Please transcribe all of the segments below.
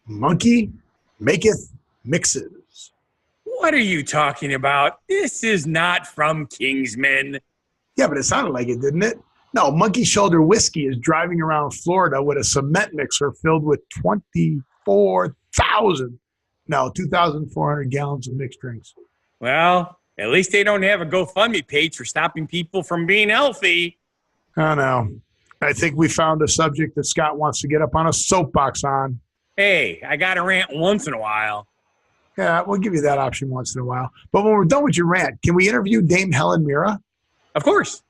Monkey maketh mixes. What are you talking about? This is not from Kingsman. Yeah, but it sounded like it, didn't it? No, Monkey Shoulder Whiskey is driving around Florida with a cement mixer filled with 2,400 gallons of mixed drinks. Well, at least they don't have a GoFundMe page for stopping people from being healthy. I know. I think we found a subject that Scott wants to get up on a soapbox on. Hey, I got to rant once in a while. Yeah, we'll give you that option once in a while. But when we're done with your rant, can we interview Dame Helen Mirren? Of course.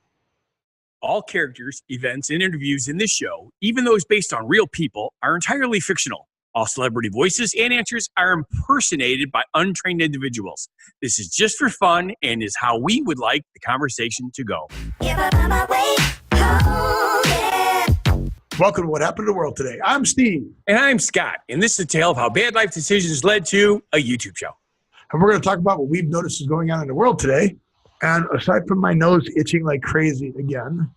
All characters, events, and interviews in this show, even those based on real people, are entirely fictional. All celebrity voices and answers are impersonated by untrained individuals. This is just for fun and is how we would like the conversation to go. Welcome to What Happened to the World Today. I'm Steve. And I'm Scott. And this is a tale of how bad life decisions led to a YouTube show. And we're going to talk about what we've noticed is going on in the world today. And aside from my nose itching like crazy again,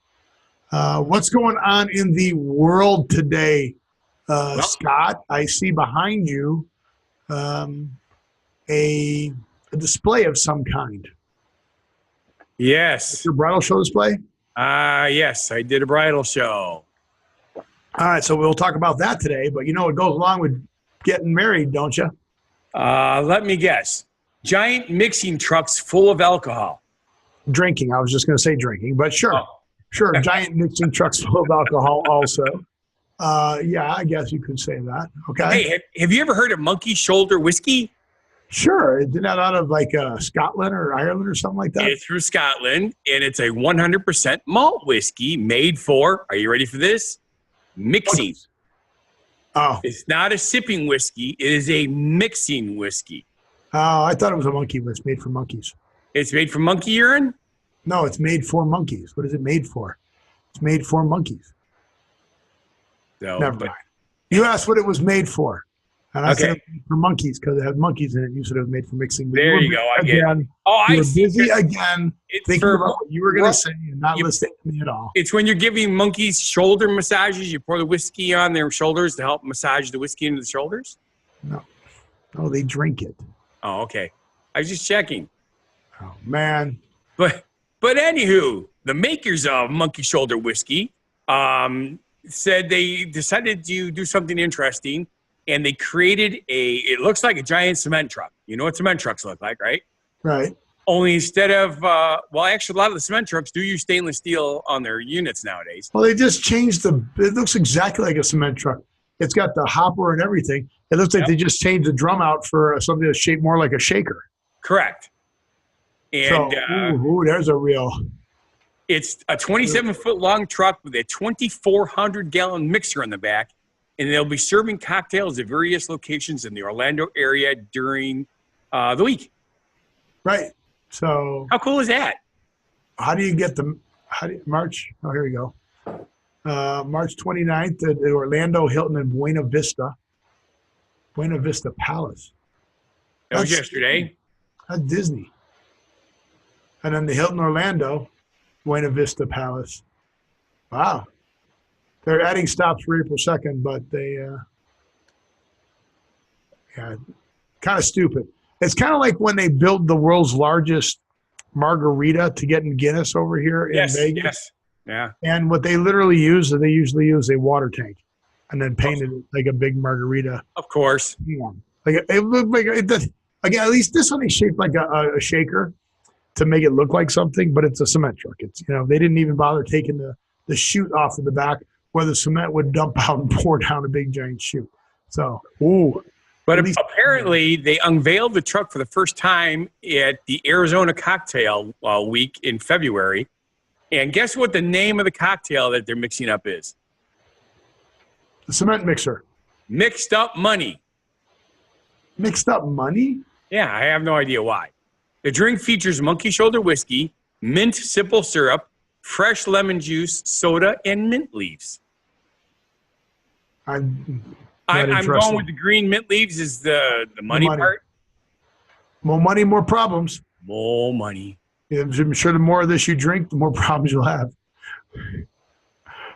what's going on in the world today, Scott? I see behind you a display of some kind. Yes. Your bridal show display? Yes, I did a bridal show. All right, so we'll talk about that today. But you know, it goes along with getting married, don't you? Let me guess. Giant mixing trucks full of alcohol. Drinking. I was just going to say drinking, but sure. Oh. Sure, giant mixing trucks full of alcohol also. Yeah, I guess you could say that. Okay. Hey, have you ever heard of Monkey Shoulder Whiskey? Sure. Isn't that out of like Scotland or Ireland or something like that? It's from Scotland, and it's a 100% malt whiskey made for, are you ready for this? Mixing. Oh. It's not a sipping whiskey. It is a mixing whiskey. Oh, I thought it was a monkey whiskey made for monkeys. It's made from monkey urine? No, it's made for monkeys. What is it made for? It's made for monkeys. No, never mind. You asked what it was made for. And I said it was made for monkeys because it had monkeys in it. You said it was made for mixing. There you go. I get it. Oh, I see. Busy again thinking about what you were going to say and not listening to me at all. It's when you're giving monkeys shoulder massages, you pour the whiskey on their shoulders to help massage the whiskey into the shoulders? No. No, they drink it. Oh, okay. I was just checking. Oh, man. But anywho, the makers of Monkey Shoulder Whiskey said they decided to do something interesting, and they created it looks like a giant cement truck. You know what cement trucks look like, right? Right. Only instead of, actually, a lot of the cement trucks do use stainless steel on their units nowadays. Well, they just changed it looks exactly like a cement truck. It's got the hopper and everything. It looks like they just changed the drum out for something that's shaped more like a shaker. Correct. And so, there's a real. It's a 27-foot long truck with a 2,400-gallon mixer in the back, and they'll be serving cocktails at various locations in the Orlando area during the week. Right. So. How cool is that? How do you get March? Oh, here we go. March 29th at Orlando, Hilton, and Buena Vista Palace. That was yesterday. That's Disney. And then the Hilton Orlando, Buena Vista Palace. Wow. They're adding stops for April 2nd, but they, kind of stupid. It's kind of like when they built the world's largest margarita to get in Guinness over here in Vegas. Yes. Yeah. And what they literally use is they usually use a water tank and then painted it like a big margarita. Of course. Yeah. Like it looked like it does. Again, at least this one is shaped like a shaker to make it look like something, but it's a cement truck. It's, they didn't even bother taking the chute off of the back where the cement would dump out and pour down a big giant chute. So, But apparently they unveiled the truck for the first time at the Arizona Cocktail Week in February. And guess what the name of the cocktail that they're mixing up is? The cement mixer. Mixed Up Money. Mixed Up Money? Yeah, I have no idea why. The drink features Monkey Shoulder Whiskey, mint simple syrup, fresh lemon juice, soda, and mint leaves. I'm going with the green mint leaves is the money part. More money, more problems. More money. Yeah, I'm sure the more of this you drink, the more problems you'll have.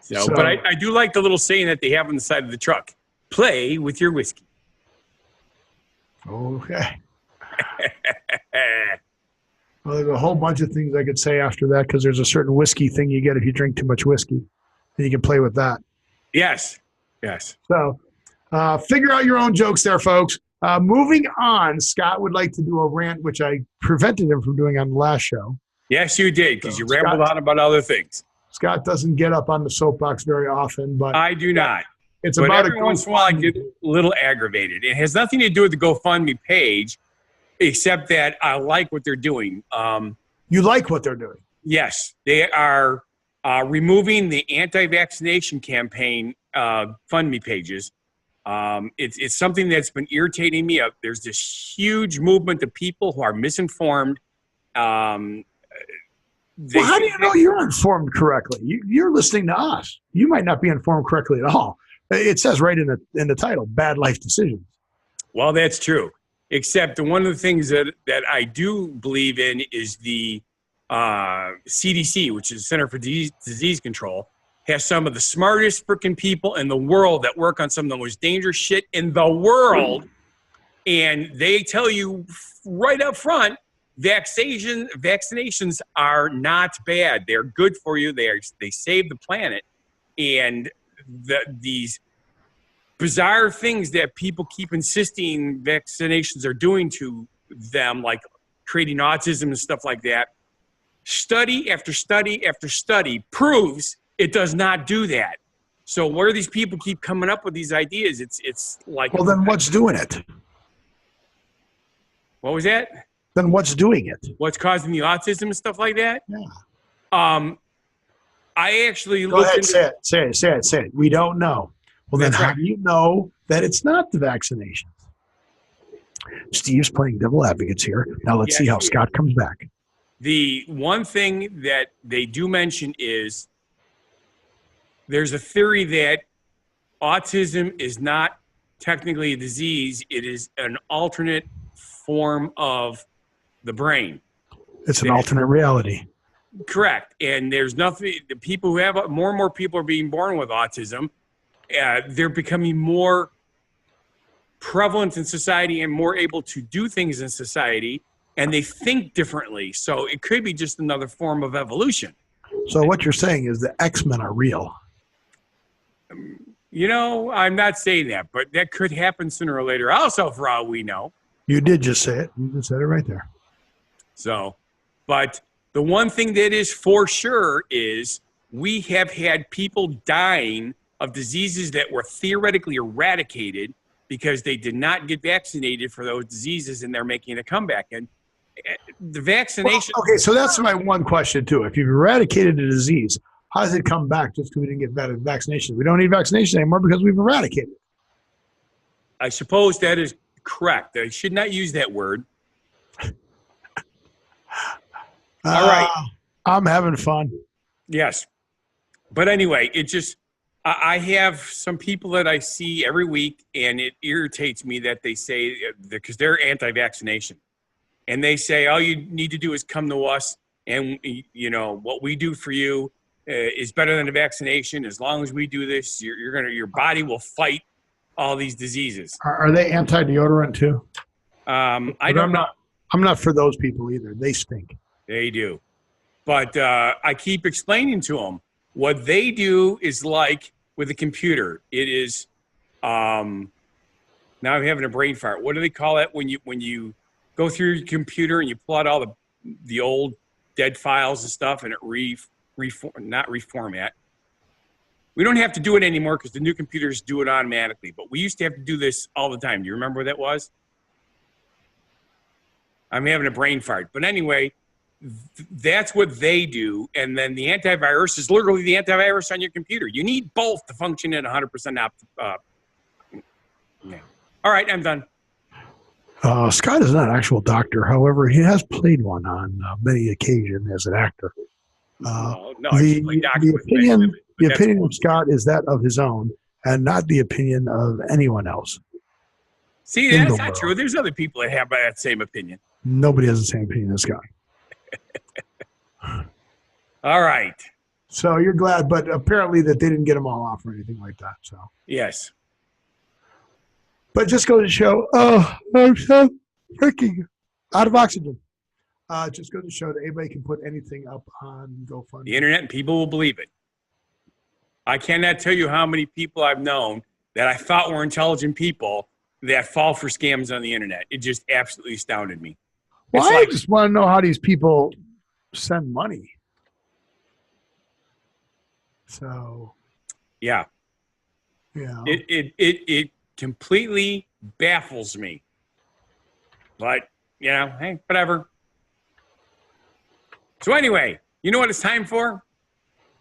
But I do like the little saying that they have on the side of the truck. Play with your whiskey. Okay. Well, there's a whole bunch of things I could say after that because there's a certain whiskey thing you get if you drink too much whiskey, and you can play with that. Yes. Yes. So figure out your own jokes there, folks. Moving on, Scott would like to do a rant, which I prevented him from doing on the last show. Yes, you did, because you rambled on about other things. Scott doesn't get up on the soapbox very often, but I do not. It's but about every once in a while I get a little aggravated. It has nothing to do with the GoFundMe page, except that I like what they're doing. You like what they're doing? Yes, they are removing the anti-vaccination campaign GoFundMe pages. It's something that's been irritating me. There's this huge movement of people who are misinformed. Well, how do you know you're informed correctly? You're listening to us. You might not be informed correctly at all. It says right in the title, "Bad Life Decisions." Well, that's true. Except one of the things that I do believe in is the CDC, which is Center for Disease Control, has some of the smartest freaking people in the world that work on some of the most dangerous shit in the world. And they tell you right up front, vaccinations are not bad. They're good for you. They save the planet. And these bizarre things that people keep insisting vaccinations are doing to them, like creating autism and stuff like that, study after study after study proves it does not do that. So where these people keep coming up with these ideas, it's like... Well, then what's doing it? What was that? Then what's doing it? What's causing the autism and stuff like that? Yeah. I actually Go ahead, say it. We don't know. Well, then how do you know that it's not the vaccinations? Steve's playing devil advocates here. Now let's see how Scott comes back. The one thing that they do mention is there's a theory that autism is not technically a disease. It is an alternate form of the brain. It's an alternate reality. Correct. And there's nothing, the people who have, more and more people are being born with autism. They're becoming more prevalent in society and more able to do things in society, and they think differently. So it could be just another form of evolution. So what you're saying is the X-Men are real. You know, I'm not saying that, but that could happen sooner or later. Also, for all we know. You did just say it. You just said it right there. So, but the one thing that is for sure is we have had people dying of diseases that were theoretically eradicated because they did not get vaccinated for those diseases, and they're making a comeback. And the vaccination... Well, okay, so that's my one question, too. If you've eradicated a disease, how does it come back just because we didn't get vaccinations? We don't need vaccinations anymore because we've eradicated it. I suppose that is correct. I should not use that word. All right. I'm having fun. Yes. But anyway, it just... I have some people that I see every week, and it irritates me that they say, because they're anti-vaccination, and they say, all you need to do is come to us, and you know what we do for you is better than a vaccination. As long as we do this, your body will fight all these diseases. Are they anti-deodorant too? I don't know. I'm not for those people either. They stink. They do. But I keep explaining to them, what they do is like with a computer. It is, now I'm having a brain fart. What do they call it when you go through your computer and you pull out all the old dead files and stuff, and it not reformat. We don't have to do it anymore because the new computers do it automatically. But we used to have to do this all the time. Do you remember what that was? I'm having a brain fart. But anyway, that's what they do. And then the antivirus is literally the antivirus on your computer. You need both to function at 100% yeah. All right, I'm done. Scott is not an actual doctor. However, he has played one on many occasions as an actor. The opinion of Scott is that of his own and not the opinion of anyone else. See, that's not true. There's other people that have that same opinion. Nobody has the same opinion as Scott. All right. So you're glad, but apparently that they didn't get them all off or anything like that. So yes. But just goes to show, I'm so freaking out of oxygen. Just goes to show that anybody can put anything up on GoFundMe. The internet and people will believe it. I cannot tell you how many people I've known that I thought were intelligent people that fall for scams on the internet. It just absolutely astounded me. Well, I just want to know how these people send money. So, yeah, it completely baffles me. But hey, whatever. So anyway, you know what it's time for?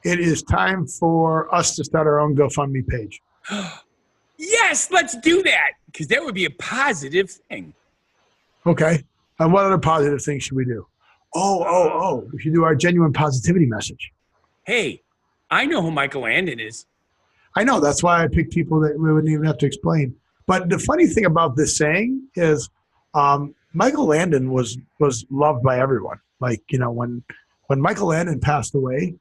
It is time for us to start our own GoFundMe page. Yes, let's do that, because that would be a positive thing. Okay. And what other positive things should we do? We should do our genuine positivity message. Hey, I know who Michael Landon is. I know. That's why I picked people that we wouldn't even have to explain. But the funny thing about this saying is Michael Landon was loved by everyone. Like, when Michael Landon passed away,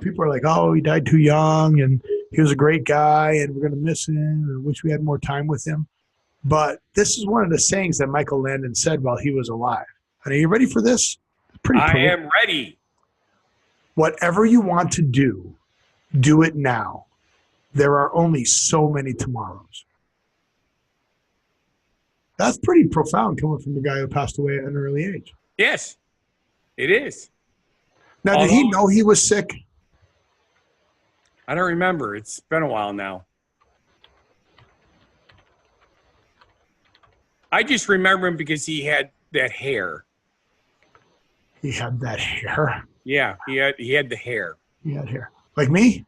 people are like, oh, he died too young and he was a great guy and we're going to miss him and wish we had more time with him. But this is one of the sayings that Michael Landon said while he was alive. And are you ready for this? I am ready. Whatever you want to do, do it now. There are only so many tomorrows. That's pretty profound coming from the guy who passed away at an early age. Yes, it is. Now, did he know he was sick? I don't remember. It's been a while now. I just remember him because he had that hair. He had that hair? Yeah, he had the hair. He had hair. Like me?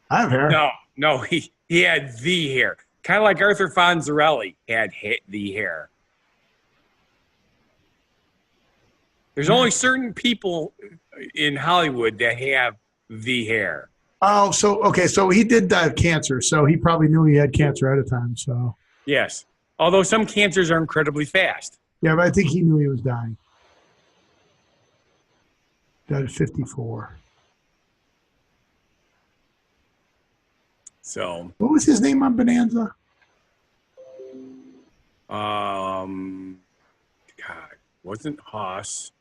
I have hair. No, he had the hair. Kind of like Arthur Fonzarelli had the hair. There's only certain people in Hollywood that have the hair. Oh, so he did die of cancer, so he probably knew he had cancer at a time. So yes, although some cancers are incredibly fast. Yeah, but I think he knew he was dying. Died at 54. So what was his name on Bonanza? God, wasn't Haas?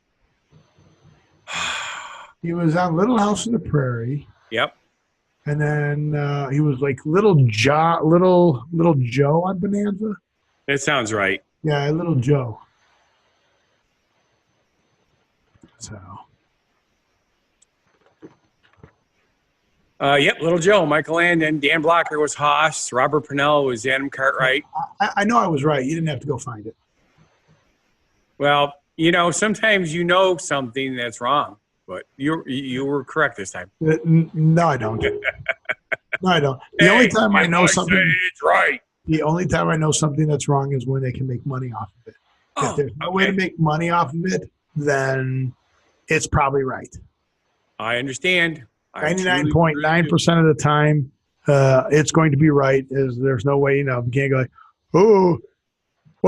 He was on Little House on the Prairie. Yep. And then he was like Little Joe on Bonanza. That sounds right. Yeah, Little Joe. So. Yep, Little Joe, Michael Landon, Dan Blocker was Haas, Robert Purnell was Adam Cartwright. I know I was right. You didn't have to go find it. Well, sometimes something that's wrong, but you were correct this time. No, I don't. No, I don't. The only time I know something, it's right. The only time I know something that's wrong is when they can make money off of it. If there's no way to make money off of it, then it's probably right. I understand. 99.9% of the time, it's going to be right. There's no way, you can't go like, oh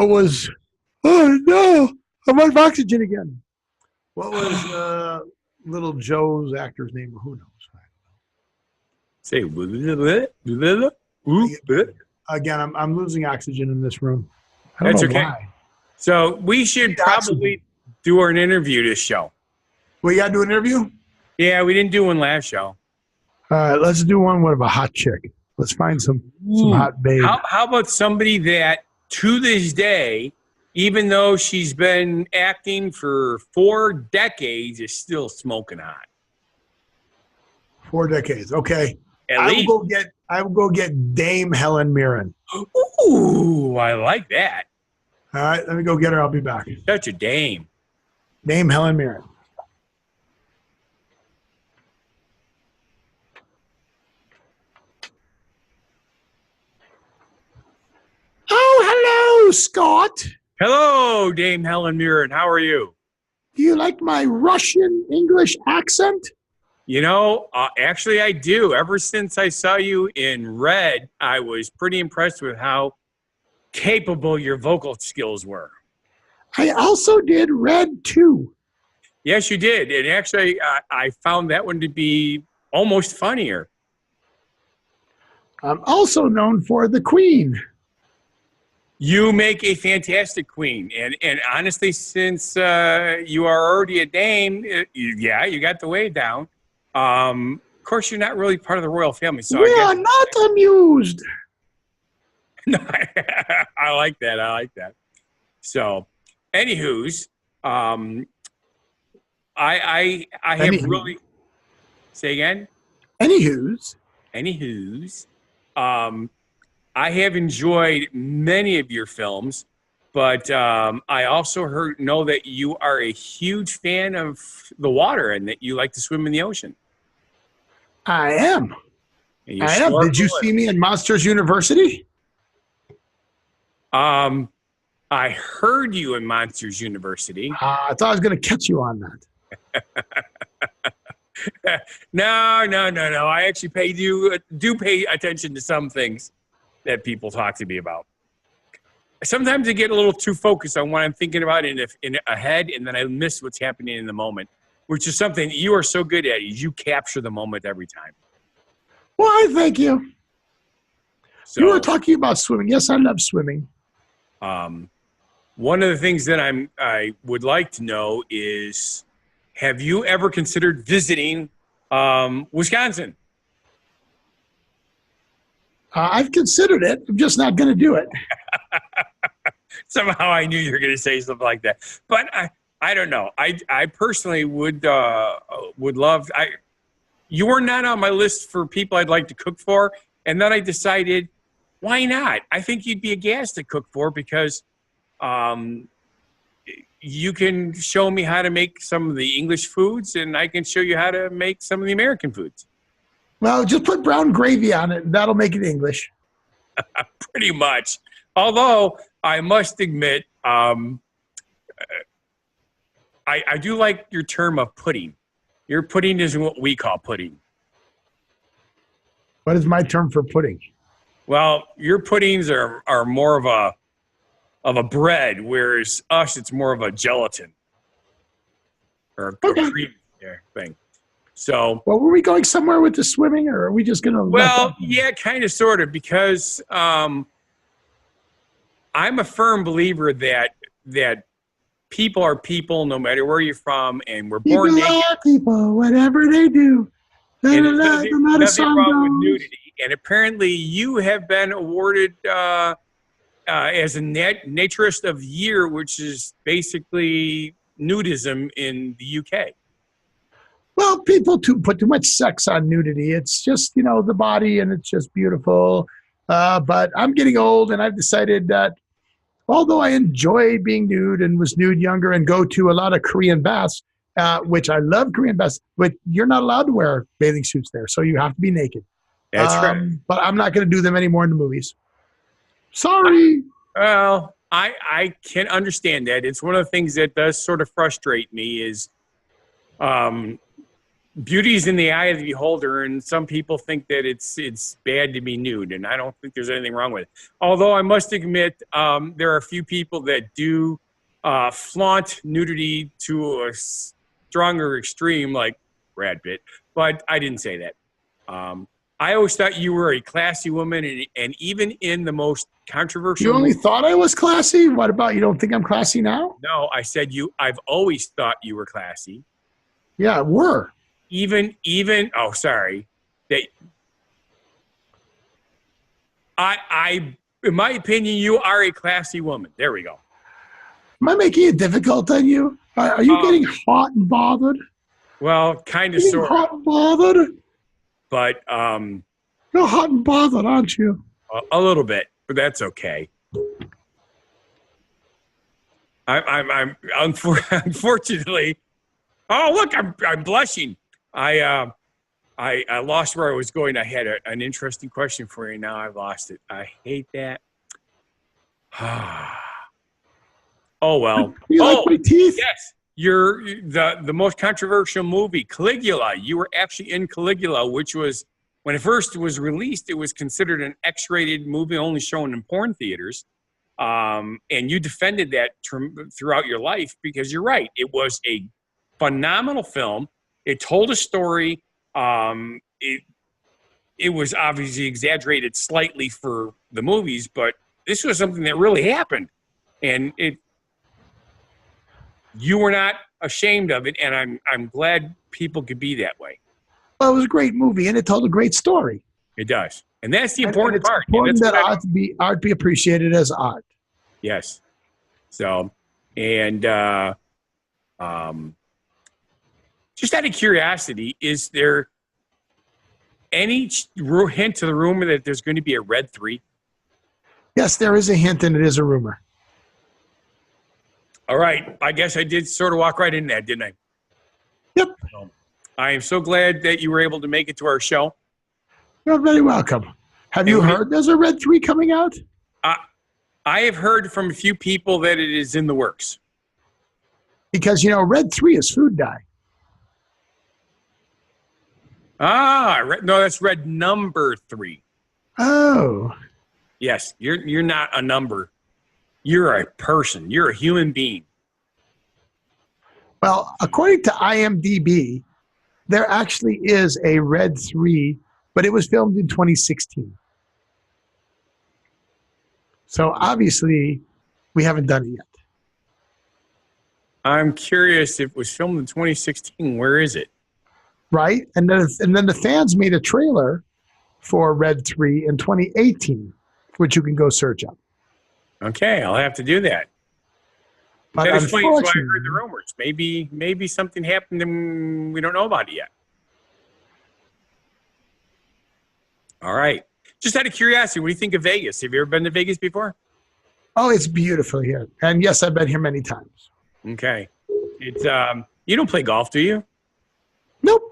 no, I'm on oxygen again. What was Little Joe's actor's name? Who knows? Say again, I'm losing oxygen in this room. That's okay. Why. So we should probably do an interview this show. We got to do an interview? Yeah, we didn't do one last show. All right, let's do one with a hot chick. Let's find some hot babe. How about somebody that, to this day, even though she's been acting for 4 decades, is still smoking hot? 4 decades. Okay. I will go get Dame Helen Mirren. Ooh, I like that. All right, let me go get her. I'll be back. Such a dame. Dame Helen Mirren. Oh, hello, Scott. Hello, Dame Helen Mirren. How are you? Do you like my Russian English accent? Actually, I do. Ever since I saw you in Red, I was pretty impressed with how capable your vocal skills were. I also did Red 2. Yes, you did. And actually, I found that one to be almost funnier. I'm also known for The Queen. You make a fantastic queen, and honestly, since you are already a dame, you got the way down. Of course, you're not really part of the royal family, so We I are guess not amused. no, I like that. I like that. So, anywho's, I have Anywho. really say again. Anywho's, I have enjoyed many of your films, but I also know that you are a huge fan of the water and that you like to swim in the ocean. I am. And you I am. Did you see me in Monsters University? I heard you in Monsters University. I thought I was going to catch you on that. No. I actually do pay attention to some things that people talk to me about. Sometimes I get a little too focused on what I'm thinking about in ahead, and then I miss what's happening in the moment, which is something that you are so good at. You capture the moment every time. Why, thank you. So, you were talking about swimming. Yes, I love swimming. One of the things that I would like to know is, have you ever considered visiting Wisconsin? I've considered it. I'm just not going to do it. Somehow I knew you were going to say something like that, but I don't know. I personally would love. You were not on my list for people I'd like to cook for, and then I decided, why not? I think you'd be a gas to cook for because you can show me how to make some of the English foods, and I can show you how to make some of the American foods. Well, just put brown gravy on it, and that'll make it English. Pretty much. Although I must admit, I do like your term of pudding. Your pudding is what we call pudding. What is my term for pudding? Well, your puddings are more of a bread, whereas us, it's more of a gelatin or a cream thing. So, well, were we going somewhere with the swimming, or are we just going to? Well, yeah, kind of, sort of, because I'm a firm believer that people are people, no matter where you're from, and we're born naked. People, whatever they do. And there's nothing wrong with nudity. And apparently, you have been awarded as a naturist of the year, which is basically nudism in the UK. Well, people put too much sex on nudity. It's just, the body, and it's just beautiful. But I'm getting old, and I've decided that although I enjoy being nude and was nude younger and go to a lot of Korean baths, which I love Korean baths, but you're not allowed to wear bathing suits there. So you have to be naked. That's right. But I'm not going to do them anymore in the movies. Sorry. Well, I can understand that. It's one of the things that does sort of frustrate me is beauty's in the eye of the beholder, and some people think that it's bad to be nude, and I don't think there's anything wrong with it. Although I must admit, there are a few people that do flaunt nudity to a stronger extreme, like Brad Pitt, but I didn't say that. I always thought you were a classy woman, and even in the most controversial... You only thought I was classy? What about, you don't think I'm classy now? No, I said I've always thought you were classy. Yeah, were. Even oh, sorry. I in my opinion, you are a classy woman. There we go. Am I making it difficult on you? Are you getting hot and bothered? Well, kind of, sort of. Hot and bothered? But you're hot and bothered, aren't you? A little bit, but that's okay. I'm unfortunately. Oh, look, I'm blushing. I lost where I was going. I had an interesting question for you. Now I've lost it. I hate that. Oh well. You like my teeth? Yes. You're the most controversial movie, Caligula. You were actually in Caligula, which was, when it first was released, it was considered an X-rated movie only shown in porn theaters. And you defended that throughout your life because you're right. It was a phenomenal film. It told a story. It was obviously exaggerated slightly for the movies, but this was something that really happened, and you were not ashamed of it, and I'm glad people could be that way. Well, it was a great movie, and it told a great story. It does, and that's the important part. Important that art be appreciated as art. Yes. So, and just out of curiosity, is there any hint to the rumor that there's going to be a Red 3? Yes, there is a hint, and it is a rumor. All right. I guess I did sort of walk right in that, didn't I? Yep. I am so glad that you were able to make it to our show. You're very welcome. Have you heard there's a Red 3 coming out? I have heard from a few people that it is in the works. Because, Red 3 is food dye. No, that's Red number 3. Oh. Yes, you're not a number. You're a person. You're a human being. Well, according to IMDb, there actually is a Red 3, but it was filmed in 2016. So obviously, we haven't done it yet. I'm curious if it was filmed in 2016. Where is it? Right? And then the fans made a trailer for Red 3 in 2018, which you can go search up. Okay, I'll have to do that. But that explains why I heard the rumors. Maybe something happened and we don't know about it yet. All right. Just out of curiosity, what do you think of Vegas? Have you ever been to Vegas before? Oh, it's beautiful here. And yes, I've been here many times. Okay. It's you don't play golf, do you? Nope.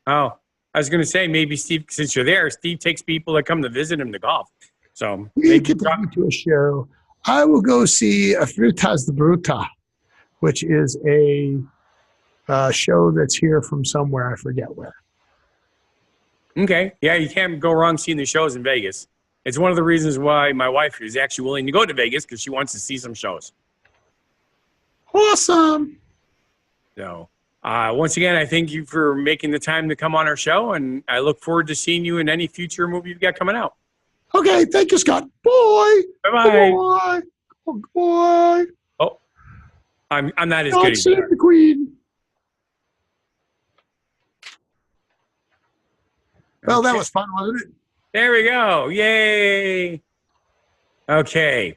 Oh, I was going to say maybe Steve, since you're there, Steve takes people that come to visit him to golf. So you can take me to a show. I will go see a Frutas de Bruta, which is a show that's here from somewhere. I forget where. Okay. Yeah, you can't go wrong seeing the shows in Vegas. It's one of the reasons why my wife is actually willing to go to Vegas, because she wants to see some shows. Awesome. So once again, I thank you for making the time to come on our show, and I look forward to seeing you in any future movie you've got coming out. Okay, thank you, Scott. Bye. Bye-bye. Bye. Bye. Oh, I'm not as good as you. The Queen. Well, that was fun, wasn't it? There we go. Yay. Okay.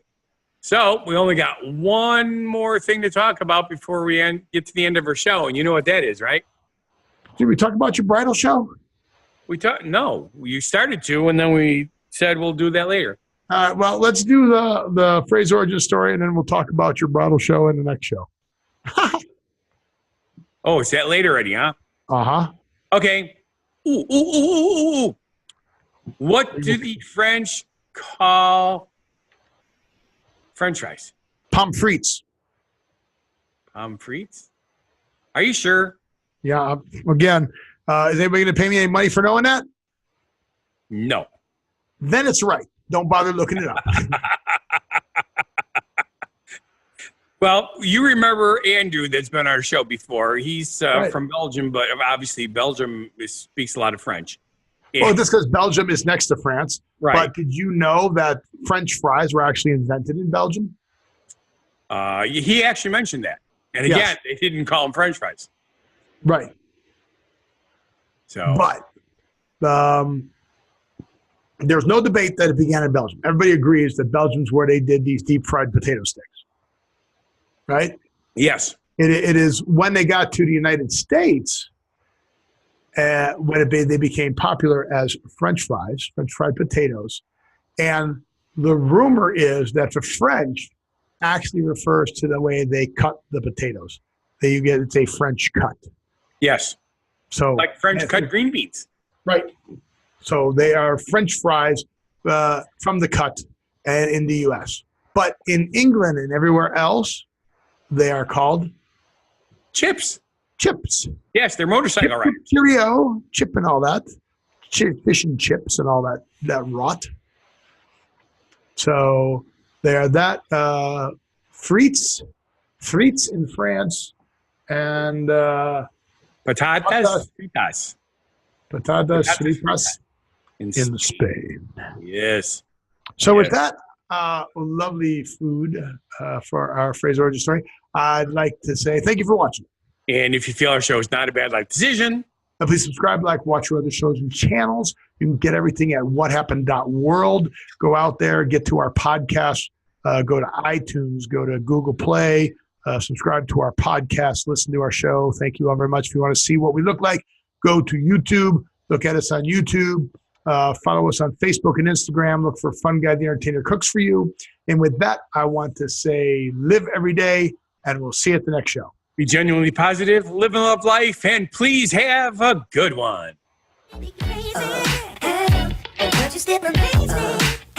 So we only got one more thing to talk about before we get to the end of our show. And you know what that is, right? Did we talk about your bridal show? No, you started to, and then we said we'll do that later. Well, let's do the phrase origin story, and then we'll talk about your bridal show in the next show. Oh, is that later already, huh? Uh-huh. Okay. Ooh. What do the French call French fries? Pommes frites. Pommes frites? Are you sure? Yeah. Again, is anybody going to pay me any money for knowing that? No. Then it's right. Don't bother looking it up. Well, you remember Andrew that's been on our show before. He's right. From Belgium, but obviously Belgium speaks a lot of French. Well, just because Belgium is next to France. Right. But did you know that French fries were actually invented in Belgium? He actually mentioned that. And again, they didn't call them French fries. Right. So, but there's no debate that it began in Belgium. Everybody agrees that Belgium's where they did these deep fried potato sticks. Right? Yes. It is when they got to the United States, when they became popular as French fries, French fried potatoes. And the rumor is that the French actually refers to the way they cut the potatoes. It's a French cut. Yes. So like French cut green beans. Right. So they are French fries from the cut and in the U.S. But in England and everywhere else, they are called chips. Chips. Yes, they're motorcycle riders. Cheerio, chip and all that. Fish and chips and all that rot. So they are that. Frites in France and patatas fritas. Patatas fritas in Spain. Yes. So with that, lovely food for our phrase origin story, I'd like to say thank you for watching. And if you feel our show is not a bad life decision, please subscribe, like, watch our other shows and channels. You can get everything at whathappened.world. Go out there, get to our podcast, go to iTunes, go to Google Play, subscribe to our podcast, listen to our show. Thank you all very much. If you want to see what we look like, go to YouTube, look at us on YouTube, follow us on Facebook and Instagram, look for Fun Guy the Entertainer Cooks for You. And with that, I want to say live every day, and we'll see you at the next show. Be genuinely positive, live and love life, and please have a good one. Crazy, but you still amaze me.